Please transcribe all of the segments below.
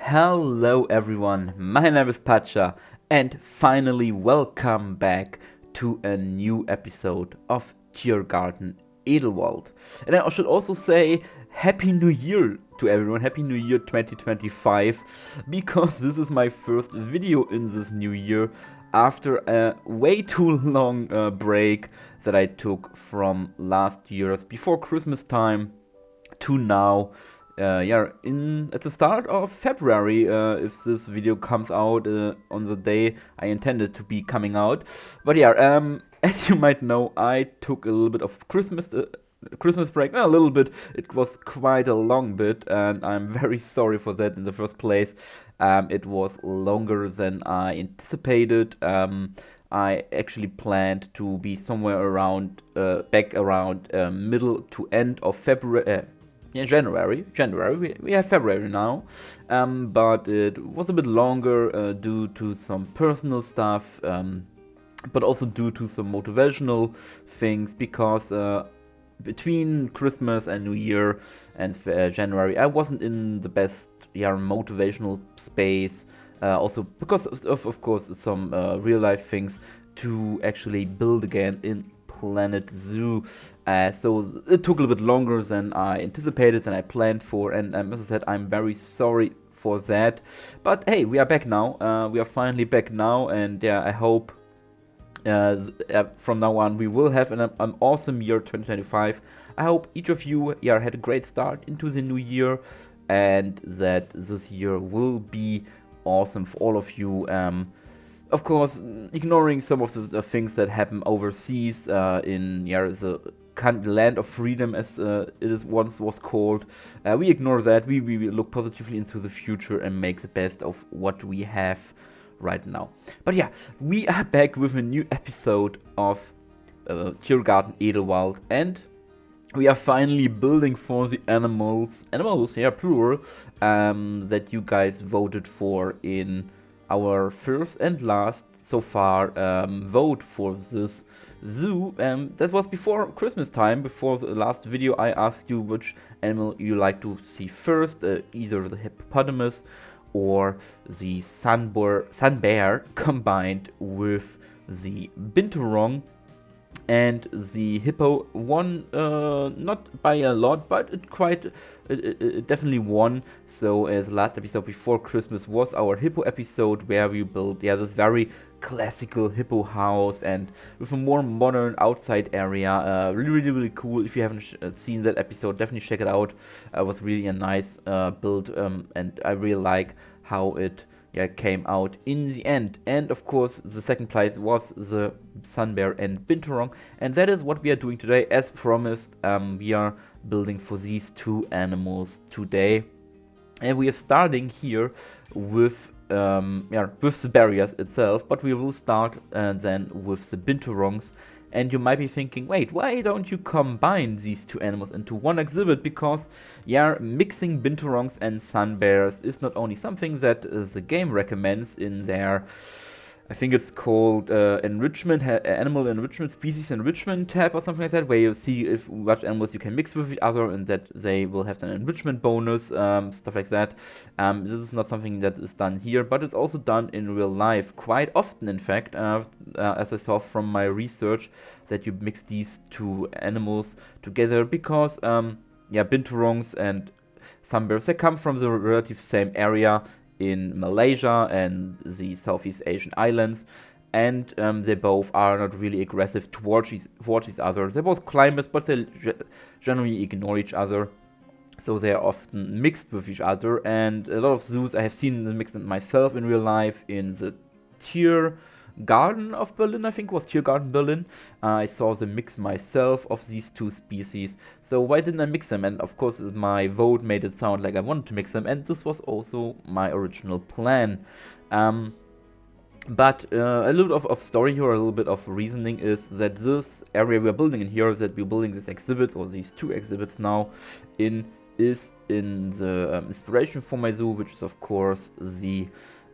Hello everyone, my name is Pacha and finally welcome back to a new episode of Tiergarten Edelwald. And I should also say Happy New Year to everyone, Happy New Year 2025, because this is my first video in this new year after a way too long break that I took from last year's before Christmas time to now. At the start of February, if this video comes out on the day I intended to be coming out. But as you might know, I took a little bit of Christmas break. Not a little bit, it was quite a long bit, and I'm very sorry for that in the first place. It was longer than I anticipated. I actually planned to be somewhere around, back around middle to end of February. January. We have February now, but it was a bit longer due to some personal stuff, but also due to some motivational things, because between Christmas and New Year and January, I wasn't in the best motivational space. Also because of course, some real life things to actually build again in Planet Zoo. So it took a little bit longer than I anticipated, than I planned for, and as I said, I'm very sorry for that. But hey, we are back now. We are finally back now, and I hope from now on we will have an awesome year 2025. I hope each of you had a great start into the new year, and that this year will be awesome for all of you. Of course, ignoring some of the things that happen overseas in the land of freedom, as it once was called. We ignore that. We look positively into the future and make the best of what we have right now. But we are back with a new episode of Tiergarten Edelwald, and we are finally building for the animals, plural, that you guys voted for in our first and last so far vote for this zoo. That was before Christmas time. Before the last video, I asked you which animal you like to see first, either the hippopotamus or the sun bear combined with the binturong. And the hippo won, not by a lot, but it definitely won. So the last episode before Christmas was our hippo episode, where we built this very classical hippo house, and with a more modern outside area. Really cool. If you haven't seen that episode, definitely check it out. It was really a nice build, and I really like how it came out in the end. And of course, the second place was the sun bear and binturong, and that is what we are doing today. As promised, we are building for these two animals today, and we are starting here with the barriers itself, but we will start then with the binturongs. And you might be thinking, wait, why don't you combine these two animals into one exhibit? Because, mixing binturongs and sun bears is not only something that the game recommends in their, I think it's called enrichment, animal enrichment, species enrichment tab or something like that, where you see what animals you can mix with each other and that they will have an enrichment bonus, stuff like that. This is not something that is done here, but it's also done in real life quite often, in fact, as I saw from my research, that you mix these two animals together, because binturongs and sun bears, they come from the relative same area in Malaysia and the Southeast Asian islands, and they both are not really aggressive towards each other. They're both climbers, but they generally ignore each other, so they are often mixed with each other. And a lot of zoos I have seen them mixed myself in real life. In the Tiergarten of Berlin, I think it was Tiergarten Berlin, I saw the mix myself of these two species. So why didn't I mix them? And of course, my vote made it sound like I wanted to mix them, and this was also my original plan. But a little bit of story here, a little bit of reasoning, is that this area we're building in here, that we're building this exhibit, or these two exhibits now, is in the inspiration for my zoo, which is of course the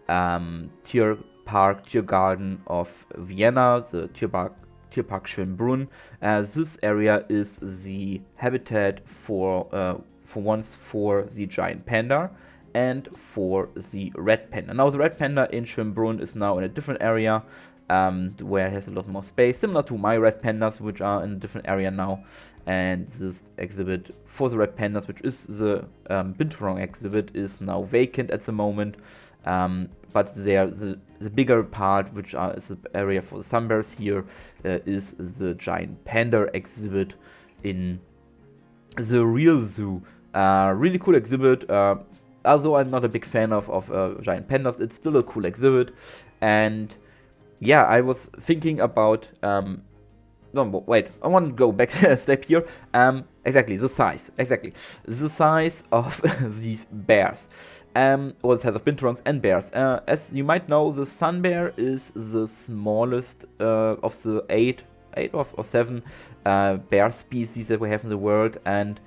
Tiergarten of Vienna, the Tierpark Schönbrunn. This area is the habitat for the giant panda, and for the red panda. Now the red panda in Schönbrunn is now in a different area, where it has a lot more space, similar to my red pandas, which are in a different area now. And this exhibit for the red pandas, which is the Binturong exhibit, is now vacant at the moment. But the bigger part, which is the area for the sun bears here, is the giant panda exhibit in the real zoo. Really cool exhibit. Although I'm not a big fan of giant pandas, it's still a cool exhibit. And yeah, I was thinking about no, wait, I want to go back a step here. Exactly, the size. Exactly. The size of these bears. Or the size of binturongs and bears. As you might know, the sun bear is the smallest of the eight or seven bear species that we have in the world. And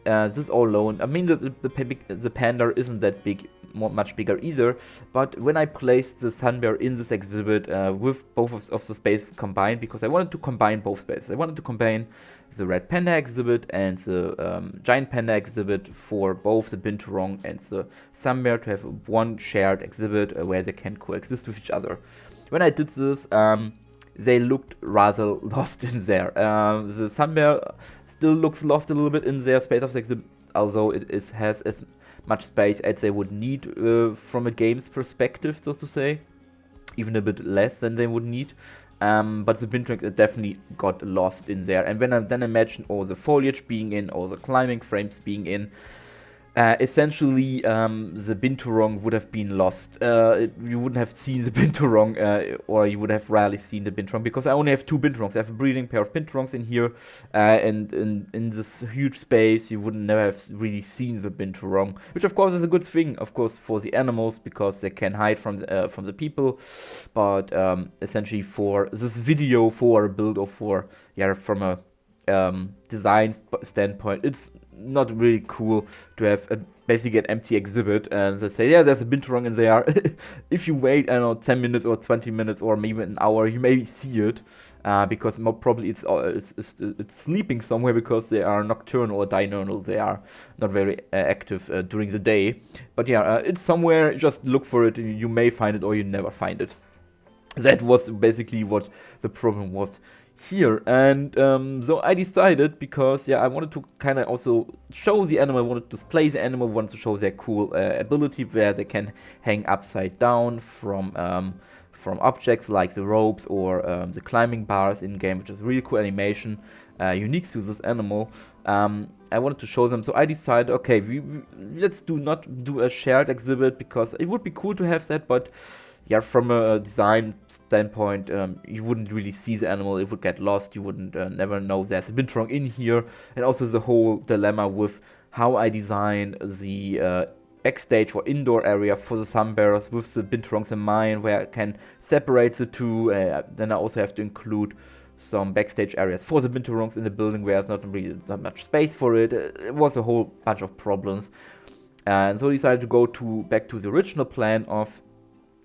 this all alone, I mean, the panda isn't that big, much bigger either, but when I placed the sun bear in this exhibit with both of the spaces combined, because I wanted to combine both spaces. I wanted to combine the red panda exhibit and the giant panda exhibit for both the binturong and the sun bear to have one shared exhibit where they can coexist with each other. When I did this, they looked rather lost in there. The sun bear still looks lost a little bit in their space of the exhibit, although it has as much space as they would need from a game's perspective, so to say. Even a bit less than they would need. But the Binturongs definitely got lost in there. And when I then imagine all the foliage being in, all the climbing frames being in, essentially the Binturong would have been lost. You wouldn't have seen the Binturong, or you would have rarely seen the Binturong, because I only have two Binturongs. I have a breeding pair of Binturongs in here, and in this huge space you would never have really seen the Binturong, which of course is a good thing, of course, for the animals, because they can hide from the people. But essentially for this video, for a build, or for from a design standpoint, it's not really cool to have basically an empty exhibit and they say, yeah, there's a binturong in there. If you wait, I don't know, 10 minutes or 20 minutes or maybe an hour, you may see it, because probably it's sleeping somewhere, because they are nocturnal or diurnal. They are not very active during the day. But yeah, it's somewhere. Just look for it. You may find it or you never find it. That was basically what the problem was here. And so I decided, because I wanted to kind of also show the animal, I wanted to display the animal, wanted to show their cool ability, where they can hang upside down from objects like the ropes or the climbing bars in game, which is really cool animation, unique to this animal. I wanted to show them, so I decided, okay, let's not do a shared exhibit, because it would be cool to have that, but from a design standpoint, you wouldn't really see the animal. It would get lost. You wouldn't never know there's a binturong in here. And also the whole dilemma with how I design the backstage or indoor area for the sun bearers with the binturongs in mind, where I can separate the two. Then I also have to include some backstage areas for the binturongs in the building where there's not really that much space for it. It was a whole bunch of problems. And so I decided to go back to the original plan of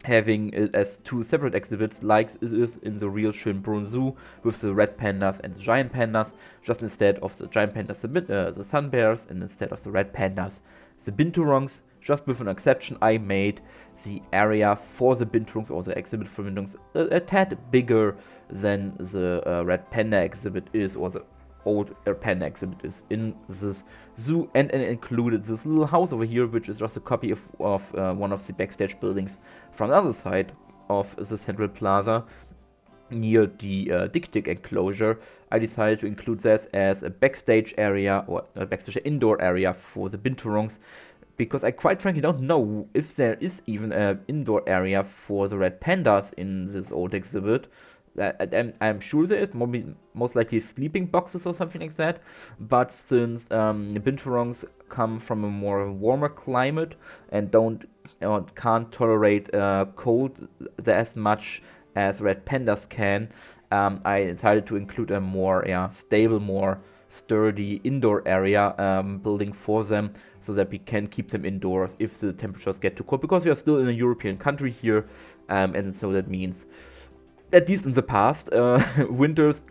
having it as two separate exhibits, like it is in the real Schönbrunn Zoo, with the red pandas and the giant pandas, just instead of the giant pandas, the sun bears, and instead of the red pandas, the binturongs. Just with an exception, I made the area for the binturongs, or the exhibit for binturongs, a tad bigger than the red panda exhibit is, or the old panda exhibit is in this zoo, and included this little house over here, which is just a copy of one of the backstage buildings from the other side of the central plaza near the Dik Dik enclosure. I decided to include this as a backstage area, or a backstage indoor area for the binturongs, because I quite frankly don't know if there is even an indoor area for the red pandas in this old exhibit. I'm sure there is, most likely sleeping boxes or something like that, but since binturongs come from a more warmer climate and can't tolerate cold as much as red pandas can, I decided to include a more stable, more sturdy indoor area building for them, so that we can keep them indoors if the temperatures get too cold, because we are still in a European country here, and so that means, at least in the past, winters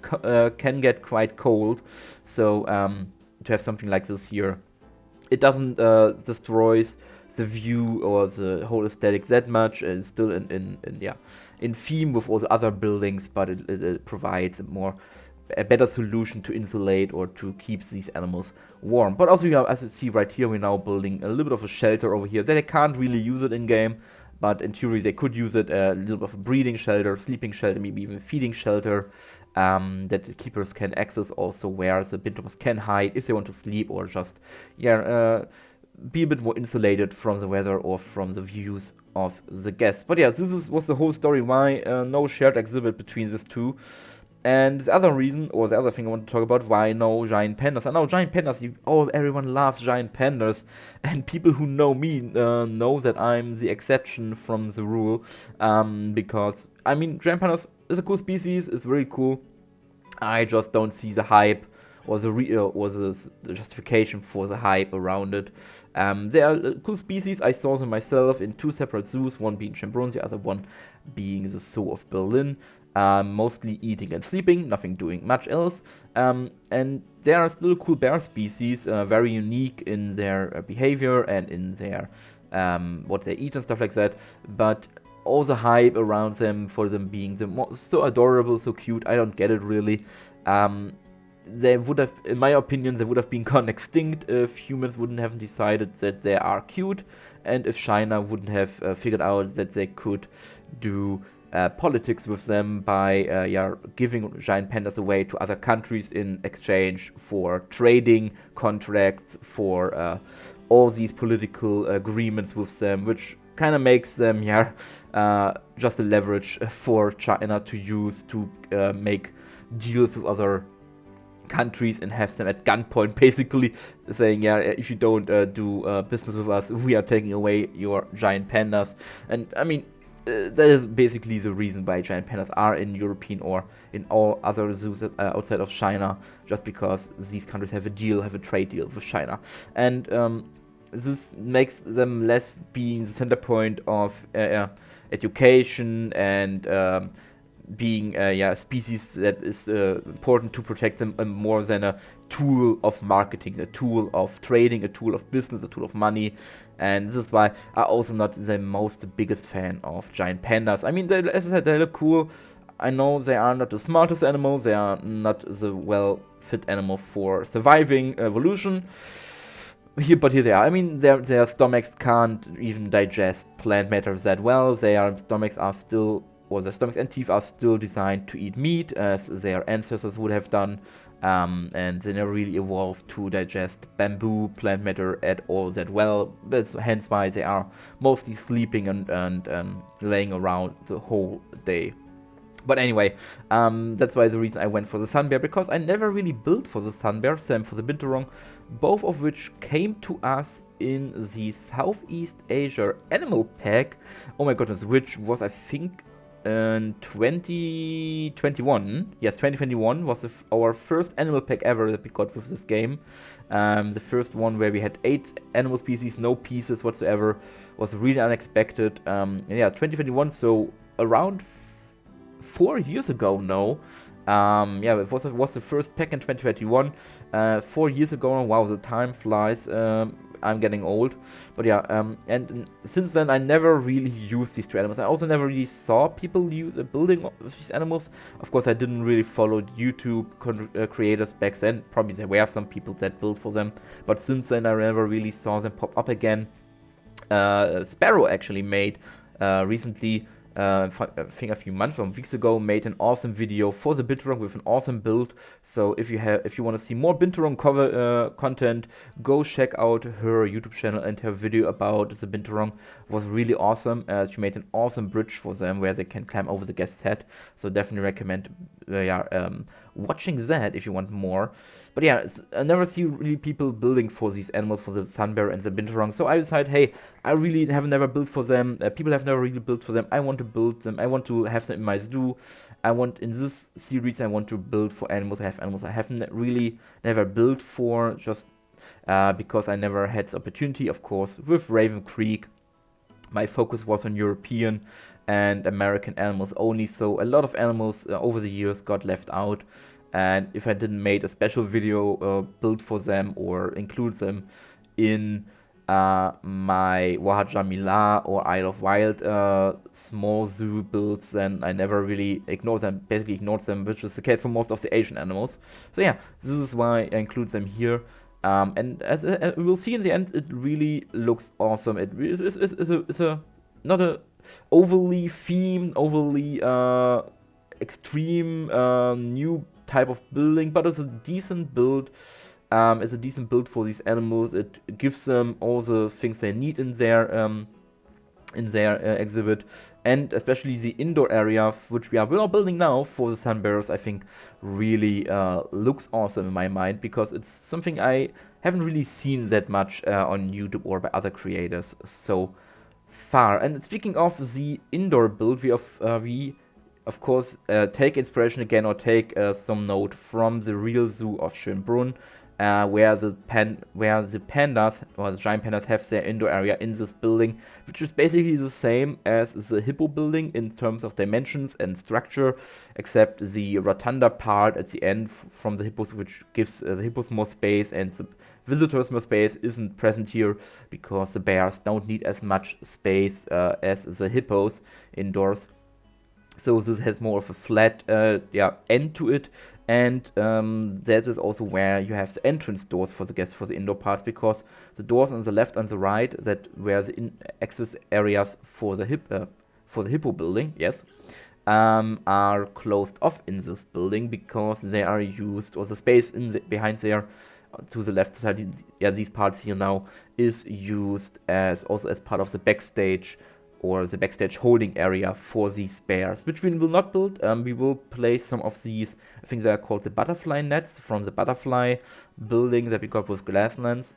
can get quite cold. So to have something like this here, it doesn't destroy the view or the whole aesthetic that much. It's still in theme with all the other buildings, but it provides a better solution to insulate or to keep these animals warm. But also, as you see right here, we're now building a little bit of a shelter over here. They can't really use it in game, but in theory they could use it, a little bit of a breeding shelter, sleeping shelter, maybe even feeding shelter, that the keepers can access, also where the Binturongs can hide if they want to sleep, or just be a bit more insulated from the weather or from the views of the guests. But yeah, this was the whole story why no shared exhibit between these two. And the other reason, or the other thing I want to talk about, why no giant pandas. I know giant pandas, everyone loves giant pandas, and people who know me know that I'm the exception from the rule, because, I mean, giant pandas is a cool species, it's very cool. I just don't see the hype or the justification for the hype around it. They are a cool species. I saw them myself in 2 separate zoos, one being Chambron, the other one being the Zoo of Berlin. Mostly eating and sleeping, nothing doing much else. And they are still a cool bear species, very unique in their behavior and in their what they eat and stuff like that. But all the hype around them, for them being so adorable, so cute, I don't get it really. They would have, in my opinion, they would have been gone extinct if humans wouldn't have decided that they are cute, and if China wouldn't have figured out that they could do politics with them by giving giant pandas away to other countries in exchange for trading contracts, for all these political agreements with them, which kind of makes them just a leverage for China to use to make deals with other countries and have them at gunpoint, basically saying, if you don't do business with us, we are taking away your giant pandas. And I mean, that is basically the reason why giant pandas are in European or in all other zoos outside of China, just because these countries have a trade deal with China. And this makes them less being the center point of education and being a species that is important to protect them, more than a tool of marketing, a tool of trading, a tool of business, a tool of money. And this is why I'm also not the biggest fan of giant pandas. I mean, as I said, they look cool. I know they are not the smartest animal, they are not the well-fit animal for surviving evolution. But here they are. I mean, their stomachs can't even digest plant matter that well. Their stomachs and teeth are still designed to eat meat, as their ancestors would have done, and they never really evolved to digest bamboo, plant matter at all that well. That's hence why they are mostly sleeping and laying around the whole day. But anyway, that's why the reason I went for the sun bear, because I never really built for the sun bear, same for the Binturong, both of which came to us in the Southeast Asia Animal Pack. Oh my goodness, which was, I think, in 2021. Yes, 2021 was our first animal pack ever that we got with this game. The first one where we had 8 animal species, no pieces whatsoever, was really unexpected. 2021, so around 4 years ago now. It was the first pack in 2021. 4 years ago. Wow, the time flies. I'm getting old, but and since then I never really used these 2 animals. I also never really saw people building these animals. Of course, I didn't really follow YouTube creators back then. Probably there were some people that built for them, but since then I never really saw them pop up again. Sparrow actually made recently, I think a few months or weeks ago, made an awesome video for the Binturong with an awesome build. So if you want to see more Binturong cover content, go check out her YouTube channel, and her video about the Binturong was really awesome. She made an awesome bridge for them where they can climb over the guest's head. So definitely recommend watching that if you want more. But I never see really people building for these animals, for the sun bear and the Binturong. So I decided, hey, I really have never built for them. People have never really built for them. I want to build them. I want to have them in my zoo. In this series, I want to build for animals. I have animals I haven't really never built for, just because I never had the opportunity. Of course, with Raven Creek, my focus was on European and American animals only. So a lot of animals over the years got left out. And if I didn't make a special video built for them or include them in my Wahad Jamila or Isle of Wild small zoo builds, then I never really ignored them, basically ignored them, which is the case for most of the Asian animals. So yeah, this is why I include them here. And as we'll see in the end, it really looks awesome. It's a not a overly themed, overly extreme new type of building, but it's a decent build. It's a decent build for these animals. It gives them all the things they need in their exhibit, and especially the indoor area, which we are building now for the sun bears, I think really looks awesome in my mind, because it's something I haven't really seen that much on YouTube or by other creators so far. And speaking of the indoor build, we of course take inspiration again, or take some note from the real zoo of Schönbrunn, where the pandas, or the giant pandas, have their indoor area in this building, which is basically the same as the hippo building in terms of dimensions and structure, except the rotunda part at the end from the hippos, which gives the hippos more space and the visitors more space, isn't present here, because the bears don't need as much space as the hippos indoors. So this has more of a flat end to it, and that is also where you have the entrance doors for the guests for the indoor parts, because the doors on the left and the right, that were the access areas for the hippo building, yes, are closed off in this building, because they are used, or the space behind there to the left side, these parts here now, is used also as part of the backstage, or the backstage holding area for these bears, which we will not build. We will place some of these, I think they are called the butterfly nets, from the butterfly building that we got with grasslands.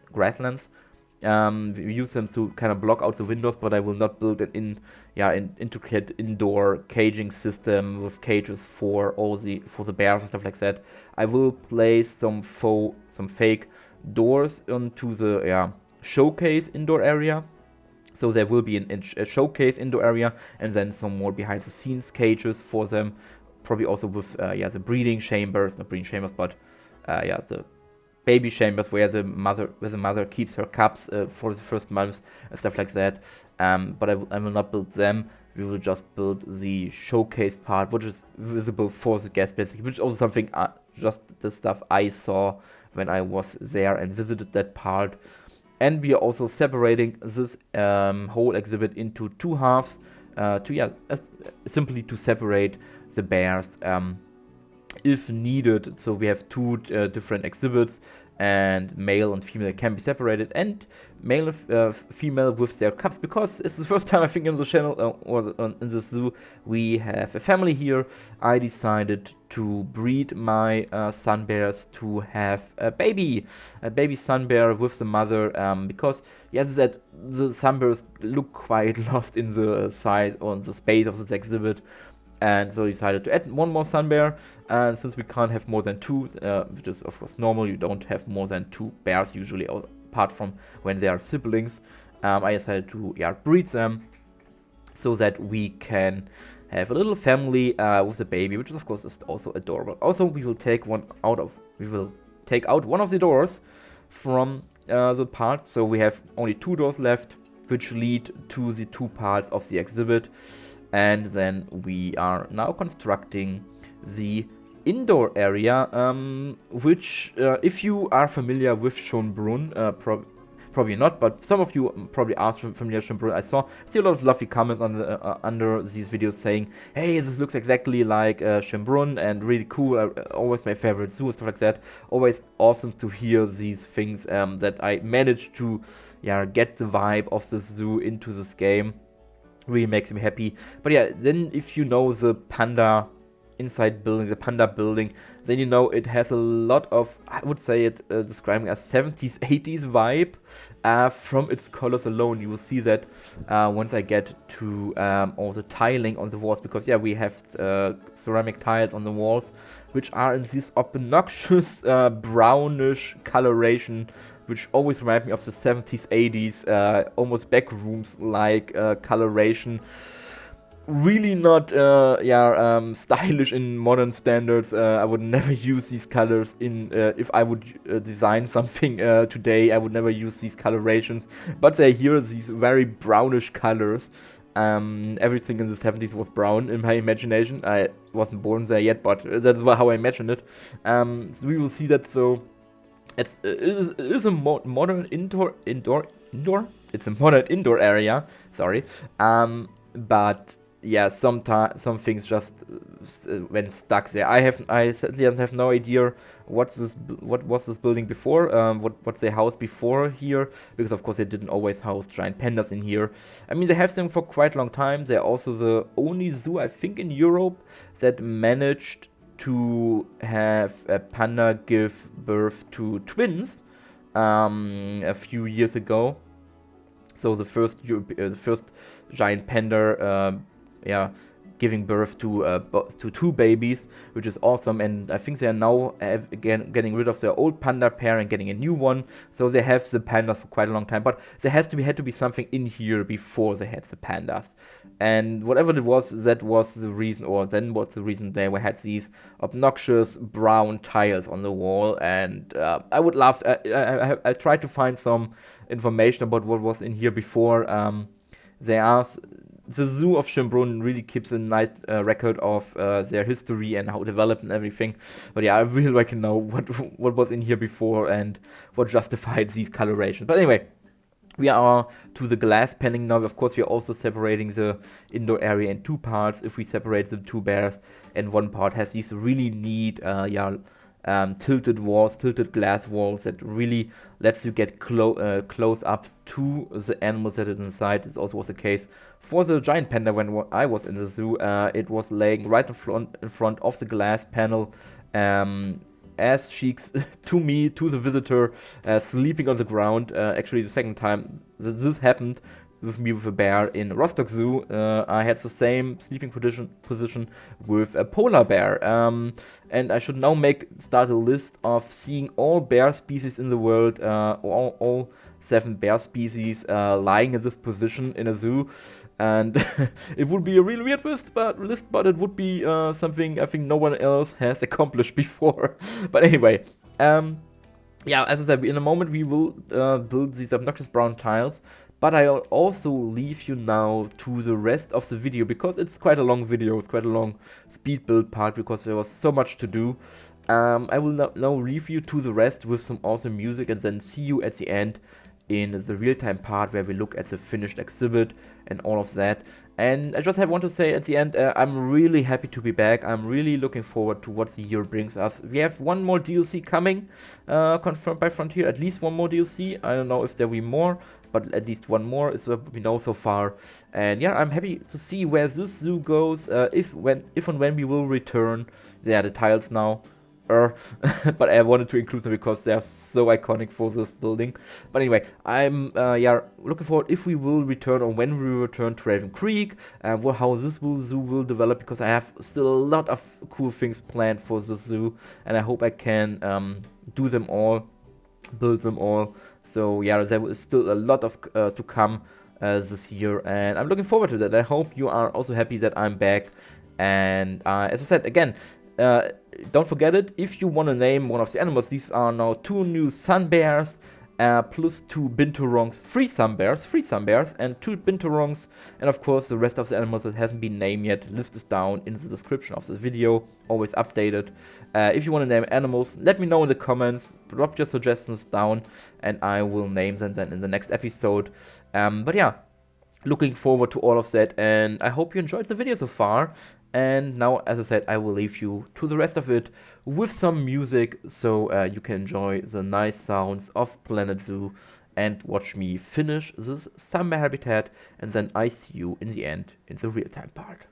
We use them to kind of block out the windows, but I will not build an intricate indoor caging system with cages for the bears and stuff like that. I will place some fake doors onto the showcase indoor area. So there will be a showcase indoor area, and then some more behind the scenes cages for them, probably also with the breeding chambers, not breeding chambers, but the baby chambers where the mother keeps her cubs for the first months and stuff like that. But I will not build them. We will just build the showcase part, which is visible for the guests, basically, which is also something just the stuff I saw when I was there and visited that part. And we are also separating this whole exhibit into two halves, simply to separate the bears if needed. So we have two different exhibits, and male and female can be separated, and male and female with their cubs, because it's the first time I think in the channel in the zoo we have a family here. I decided to breed my sun bears to have a baby sun bear with the mother, because that the sun bears look quite lost in the size or in the space of this exhibit. And so I decided to add one more sun bear, and since we can't have more than two, which is of course normal, you don't have more than two bears usually, apart from when they are siblings, I decided to breed them so that we can have a little family with a baby, which is of course is also adorable. Also, we will take out one of the doors from the part, so we have only two doors left, which lead to the two parts of the exhibit. And then we are now constructing the indoor area, which, if you are familiar with Schönbrunn, probably not, but some of you probably are familiar with Schönbrunn. I see a lot of lovely comments on under these videos saying, hey, this looks exactly like Schönbrunn and really cool, always my favorite zoo and stuff like that. Always awesome to hear these things, that I managed to get the vibe of the zoo into this game. Really makes me happy. But then if you know the panda inside building, the panda building, then you know it has a lot of, I would say it describing a 70s, 80s vibe from its colors alone. You will see that once I get to all the tiling on the walls, because we have ceramic tiles on the walls, which are in this obnoxious brownish coloration, which always remind me of the 70s, 80s, almost backrooms like coloration. really not stylish in modern standards. I would never use these colors in if I would design something today. I would never use these colorations, but they're here, these very brownish colors. Everything in the 70s was brown in my imagination. I wasn't born there yet, but that's how I imagined it. So we will see that. So it is a modern indoor. It's a modern indoor area. Sorry. But yeah, some things just went stuck there. I sadly have no idea what was this building before, what's their house before here, because of course they didn't always house giant pandas in here. I mean, they have them for quite a long time. They're also the only zoo, I think, in Europe that managed to have a panda give birth to twins a few years ago. So the first giant panda, giving birth to two babies, which is awesome. And I think they are now again getting rid of their old panda pair and getting a new one. So they have the pandas for quite a long time. But there had to be something in here before they had the pandas. And whatever it was, that was the reason, or then was the reason they had these obnoxious brown tiles on the wall. And I would love. I tried to find some information about what was in here before. The zoo of Schönbrunn really keeps a nice record of their history and how it developed and everything. But yeah, I really like to know what was in here before and what justified these colorations. But anyway, we are to the glass panning now. Of course, we are also separating the indoor area in two parts. If we separate the two bears, and one part has these really neat tilted glass walls that really lets you get close up to the animals that are inside. This also was the case for the giant panda when I was in the zoo. It was laying right in front of the glass panel, ass cheeks to me, to the visitor, sleeping on the ground. Actually, the second time this happened with me with a bear in Rostock Zoo, I had the same sleeping position with a polar bear. And I should now start a list of seeing all bear species in the world, all 7 bear species lying in this position in a zoo. And it would be a really weird list, but it would be something I think no one else has accomplished before. But anyway, as I said, in a moment we will build these obnoxious brown tiles. But I'll also leave you now to the rest of the video, because it's quite a long video, it's quite a long speed build part, because there was so much to do. I will now leave you to the rest with some awesome music, and then see you at the end in the real-time part where we look at the finished exhibit and all of that. And I just want to say at the end, I'm really happy to be back. I'm really looking forward to what the year brings us. We have one more DLC coming, confirmed by Frontier, at least one more DLC. I don't know if there will be more, but at least one more is what we know so far. And yeah, I'm happy to see where this zoo goes, if and when we will return. There are the tiles now. But I wanted to include them because they are so iconic for this building. But anyway, I'm looking forward if we will return, or when we will return to Raven Creek, how this zoo will develop, because I have still a lot of cool things planned for this zoo, and I hope I can do them all, build them all. So yeah, there is still a lot of to come this year, and I'm looking forward to that. I hope you are also happy that I'm back. And as I said again, don't forget it, if you want to name one of the animals, these are now 2 new sun bears, plus 2 binturongs, 3 sun bears, and 2 binturongs, and of course the rest of the animals that hasn't been named yet. List is down in the description of the video, always updated. If you want to name animals, let me know in the comments, drop your suggestions down, and I will name them then in the next episode. But yeah, looking forward to all of that, and I hope you enjoyed the video so far. And now, as I said, I will leave you to the rest of it with some music, so you can enjoy the nice sounds of Planet Zoo and watch me finish this summer habitat, and then I see you in the end in the real-time part.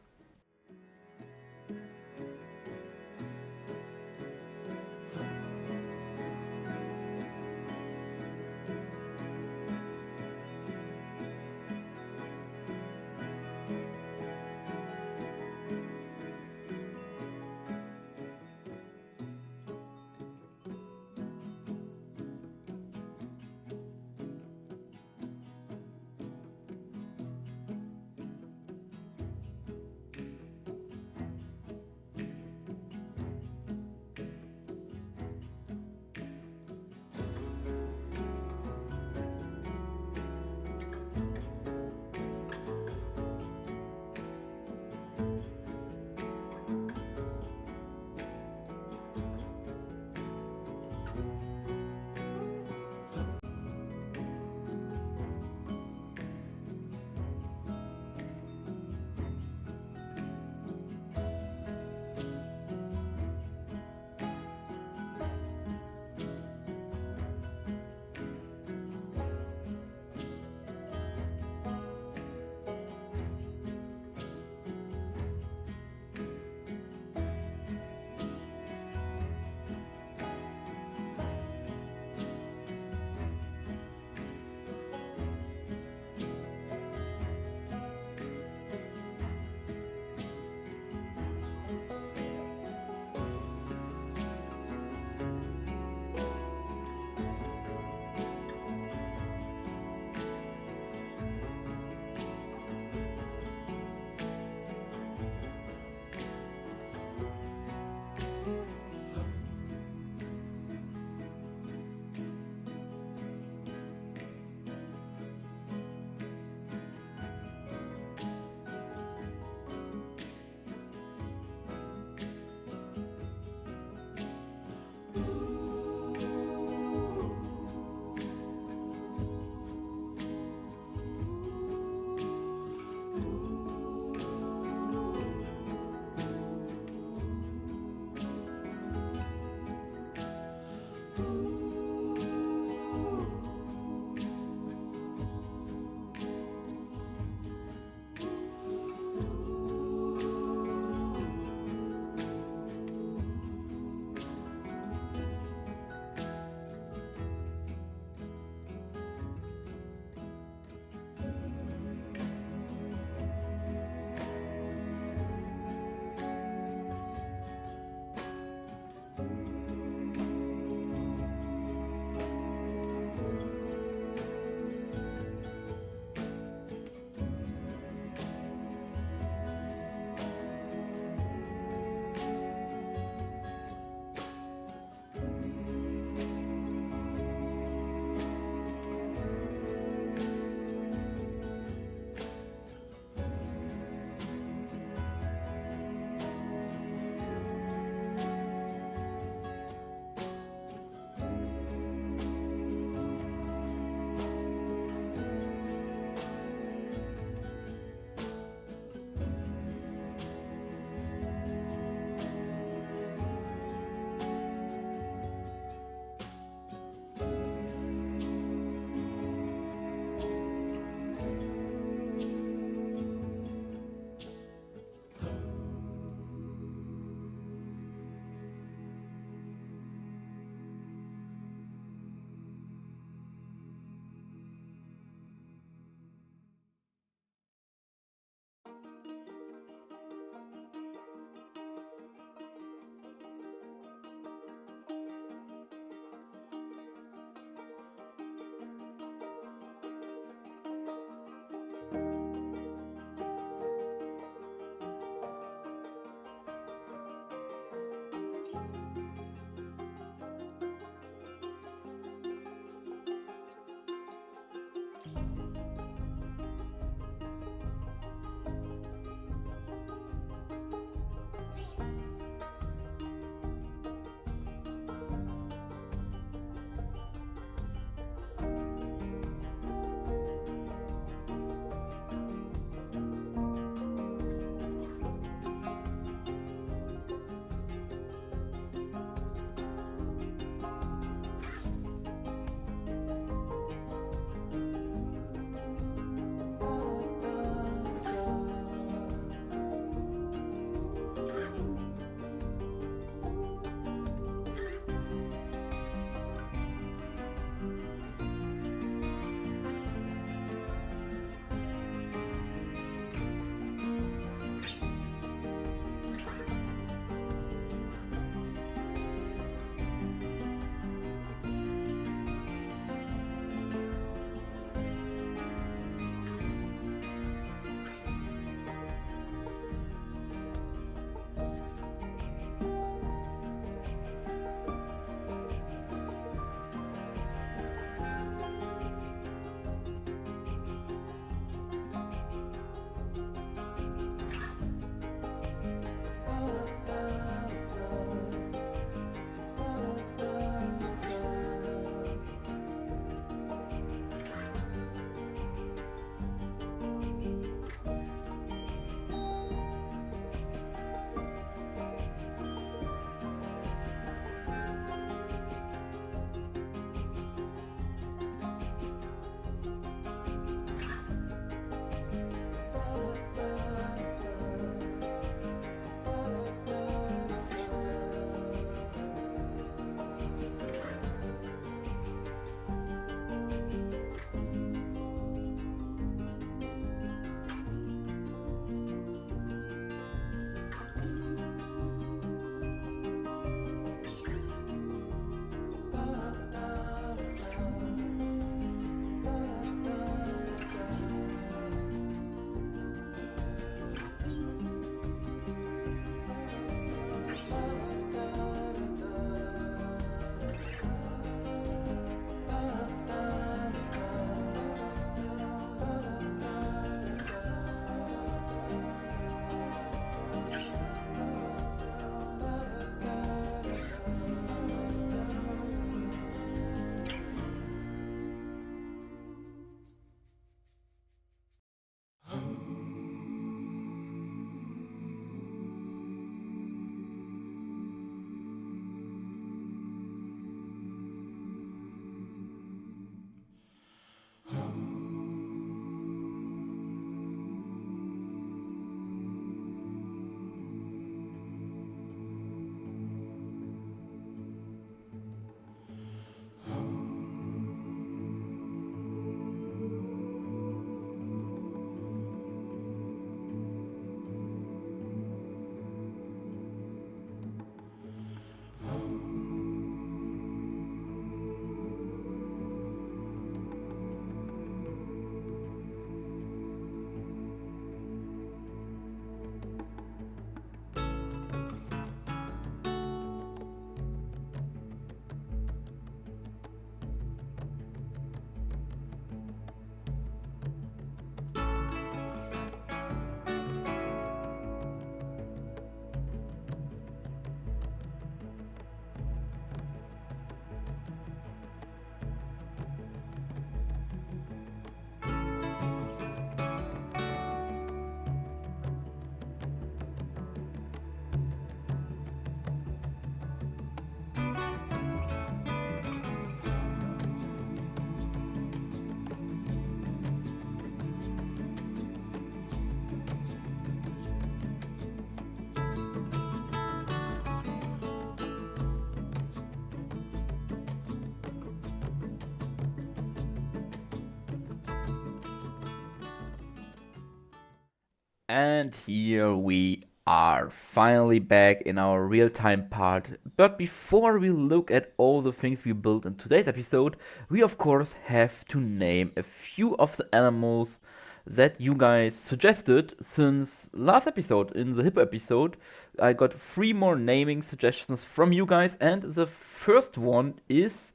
And here we are, finally back in our real-time part. But before we look at all the things we built in today's episode, we of course have to name a few of the animals that you guys suggested since last episode. In the hippo episode, I got 3 more naming suggestions from you guys, and the first one is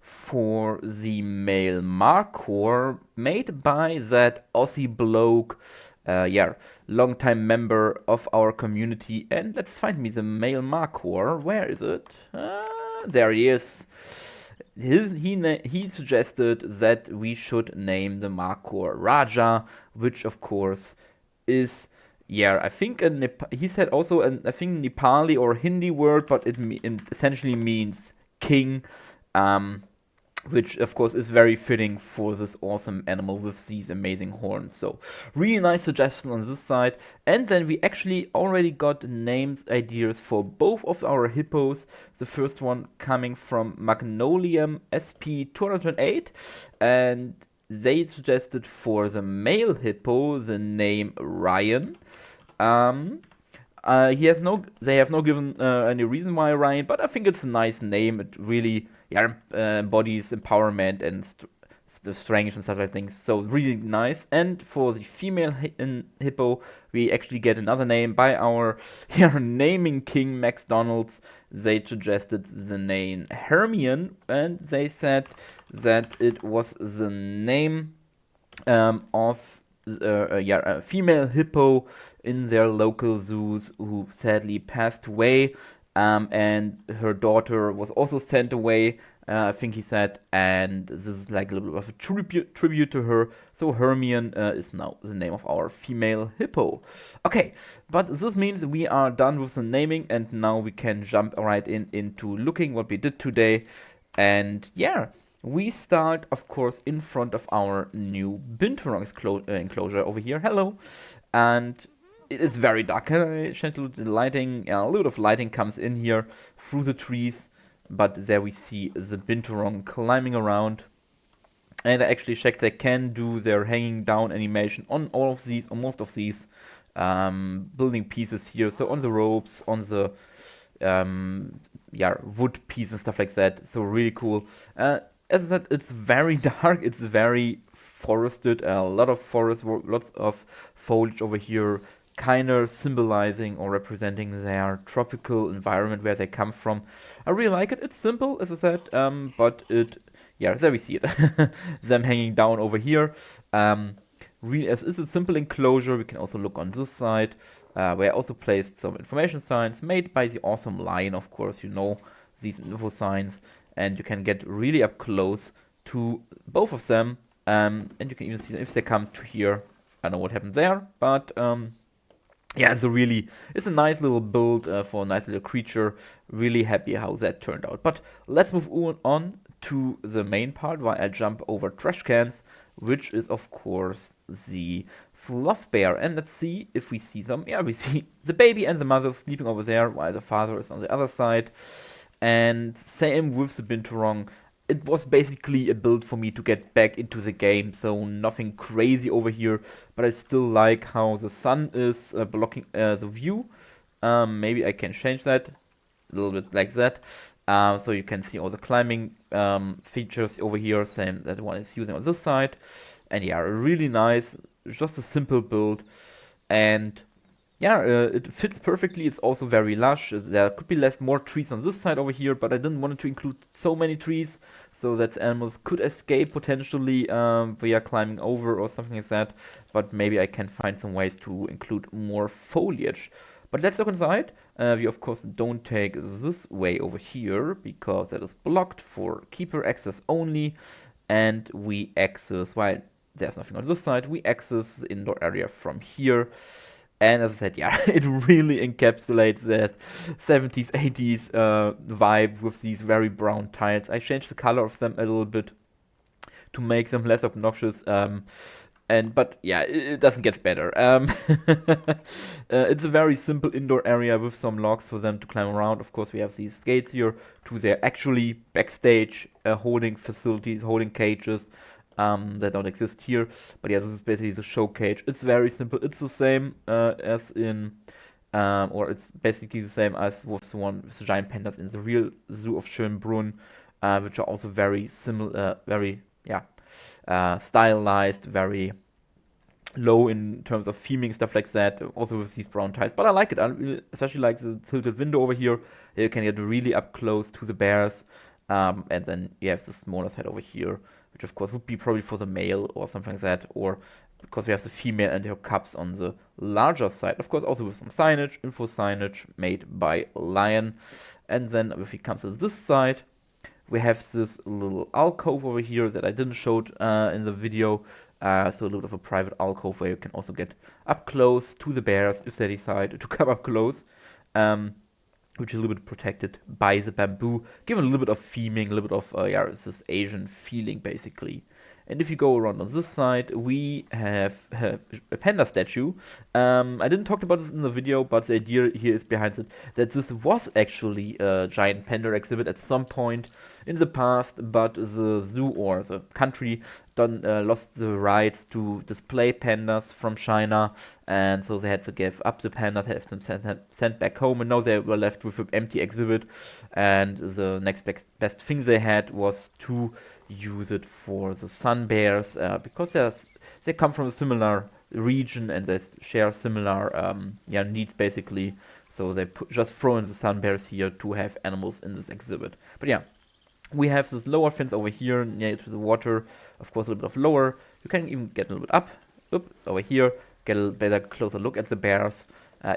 for the male Markhor, made by that Aussie bloke, long-time member of our community. And let's find me the male Markhor. Where is it? There he is. He suggested that we should name the Markhor Raja, which of course is, I think he said also I think Nepali or Hindi word, but it essentially means king. Which of course is very fitting for this awesome animal with these amazing horns. So really nice suggestion on this side. And then we actually already got names ideas for both of our hippos. The first one coming from Magnolium SP208, and they suggested for the male hippo the name Ryan. They have not given any reason why Ryan, but I think it's a nice name. It really embodies empowerment and the strength and stuff like things. So really nice. And for the female hippo, we actually get another name by our naming king Max Donalds. They suggested the name Hermione, and they said that it was the name of a female hippo in their local zoos who sadly passed away, and her daughter was also sent away, I think he said, and this is like a little bit of a tribute to her. So Hermione is now the name of our female hippo. Okay, but this means we are done with the naming, and now we can jump right into looking what we did today. And we start, of course, in front of our new Binturongs enclosure over here. Hello. And it is very dark. Gentle lighting, a little bit of lighting comes in here through the trees. But there we see the Binturong climbing around. And I actually checked they can do their hanging down animation on all of these, on most of these building pieces here. So on the ropes, on the wood piece and stuff like that. So really cool. As I said, it's very dark, it's very forested, a lot of forest, lots of foliage over here, kind of symbolizing or representing their tropical environment where they come from. I really like it. It's simple, as I said, but there we see it. Them hanging down over here. Really, as it's a simple enclosure, we can also look on this side, where I also placed some information signs made by the awesome lion, of course, these info signs. And you can get really up close to both of them, and you can even see if they come to here. I don't know what happened there, but it's a nice little build for a nice little creature. Really happy how that turned out. But let's move on to the main part, while I jump over trash cans, which is of course the fluff bear. And let's see if we see them. Yeah, we see the baby and the mother sleeping over there, while the father is on the other side. And same with the Binturong. It was basically a build for me to get back into the game, so nothing crazy over here. But I still like how the sun is blocking the view. Maybe I can change that a little bit like that. So you can see all the climbing features over here, same that one is using on this side. And really nice, just a simple build. And it fits perfectly. It's also very lush. There could be more trees on this side over here, but I didn't want to include so many trees so that animals could escape potentially via climbing over or something like that. But maybe I can find some ways to include more foliage. But let's look inside. We of course don't take this way over here because that is blocked for keeper access only. And we access, while there's nothing on this side, we access the indoor area from here. And as I said, it really encapsulates that 70s, 80s vibe with these very brown tiles. I changed the color of them a little bit to make them less obnoxious. But it doesn't get better. It's a very simple indoor area with some logs for them to climb around. Of course, we have these gates here to their actually backstage holding facilities, holding cages. that don't exist here. But yeah, this is basically the show cage. It's very simple. It's the same as in, or it's basically the same as with the one with the giant pandas in the real zoo of Schönbrunn, which are also very similar, very stylized, very low in terms of theming, stuff like that, also with these brown tiles. But I like it. I really, especially like the tilted window over here. You can get really up close to the bears. And then you have the smaller side over here, which of course would be probably for the male or something like that, or because we have the female and her cubs on the larger side. Of course, also with some signage, info signage made by Lion. And then if we come to this side, we have this little alcove over here that I didn't show in the video. So a little bit of a private alcove where you can also get up close to the bears if they decide to come up close. Which is a little bit protected by the bamboo, given a little bit of theming, a little bit of it's this Asian feeling basically. And if you go around on this side, we have a panda statue. I didn't talk about this in the video, but the idea here is behind it that this was actually a giant panda exhibit at some point in the past, but the zoo or the country lost the rights to display pandas from China, and so they had to give up the pandas, have them sent back home, and now they were left with an empty exhibit. And the next best thing they had was to use it for the sun bears, because they come from a similar region and they share similar needs basically. So they just throw in the sun bears here to have animals in this exhibit. But yeah, we have this lower fence over here near to the water. Of course, a little bit of lower. You can even get a little bit up over here, get a better closer look at the bears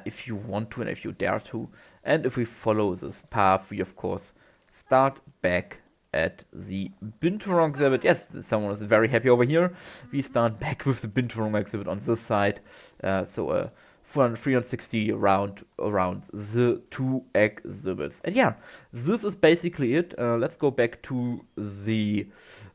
if you want to and if you dare to. And if we follow this path, we of course start back at the Binturong exhibit. Yes, someone is very happy over here. We start back with the Binturong exhibit on this side. So a 360 around the two exhibits. And yeah, this is basically it. Let's go back to the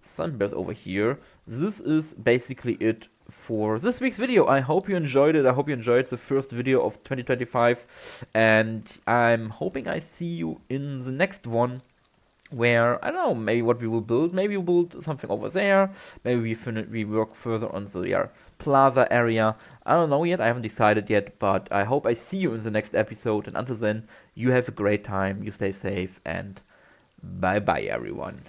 sunbears over here. This is basically it for this week's video. I hope you enjoyed it. I hope you enjoyed the first video of 2025. And I'm hoping I see you in the next one, where, I don't know, maybe what we will build. Maybe we'll build something over there. Maybe we work further on the plaza area. I don't know yet. I haven't decided yet. But I hope I see you in the next episode. And until then, you have a great time. You stay safe. And bye-bye, everyone.